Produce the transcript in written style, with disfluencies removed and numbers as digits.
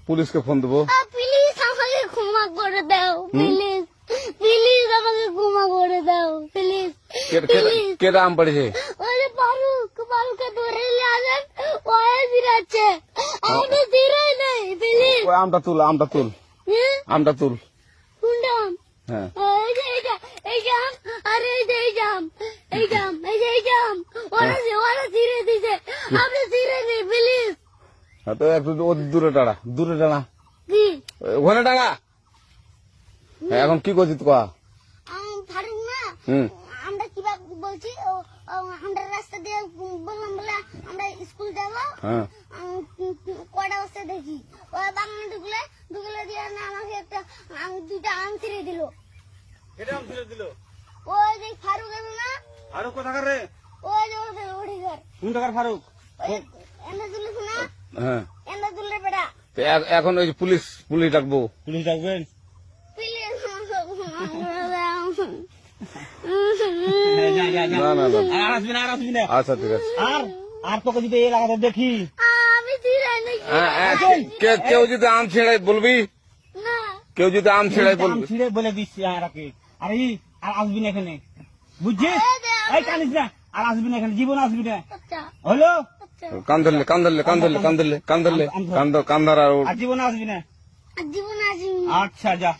পুলিশকে ফোন দেবো। প্লিজ আমাকে ক্ষমা করে দাও, প্লিজ প্লিজ আমাকে ক্ষমা করে দাও, প্লিজ প্লিজ। কেটা আম পড়েছে? ওই ফারুককে ধরে নিয়ে আসেন, ওই দিরাচ্ছে, আমি দিরাই নেই, প্লিজ। ওই আমটা তুল, আমটা তুল, আমটা তুল। কোনটা আম? হ্যাঁ এই যে এই জাম, আরে এই জাম, এই জাম, এই জাম, ওরা ছিঁড়ে দিছে, আপনি ছিঁড়ে নেই, প্লিজ। তো একটু দূরে টাড়া, দূরে টানা, কি ওখানে টাঙা। এখন কি করছিস কয়া? ফারুক না, হুম আমরা কিভাবে বলছি, আমরা রাস্তা দিয়ে বললাম বলে আমরা স্কুল যাবো, হ্যাঁ কয়টা বস্তা দেখি ওই বাগানে ঢুকলে দিয়ে না আমাকে একটা দুইটা আম ছিঁড়ে দিল। কেটে আম ছিঁড়ে দিল? ওই যে ফারুক এলো না, ফারুক কোথাকার রে? ওই যে ওদের ওড়িঘর, কোন টাকার ফারুক? এনে তুলিস না, হ্যাঁ এনে তুললে বেড়া। তো এখন ওই যে পুলিশ ডাকবো। পুলিশ ডাকবেন? প্লিজ না না না, আর আসবি না, আর আসবি না। আচ্ছা ঠিক আছে। আর তোকে যদি এই লাগাতে দেখি, আমি ছিঁড়াই নাকি কেউ যদি আম ছেড়াই বলবি, না, কেউ যদি আম ছেড়াই আম বলবি। ছিঁড়ে বলে দিচ্ছি আর আর আসবি না এখানে, বুঝছিস? এই কানিস না, আর আসবি না এখানে, জীবন আসবি না, আচ্ছা হলো? আচ্ছা, কান ধরলে কান ধরলে কান ধরলে কান ধরলে কান ধরলে কান ধর আর আর জীবন আসবি না। জীবন আসিনি। আচ্ছা যা।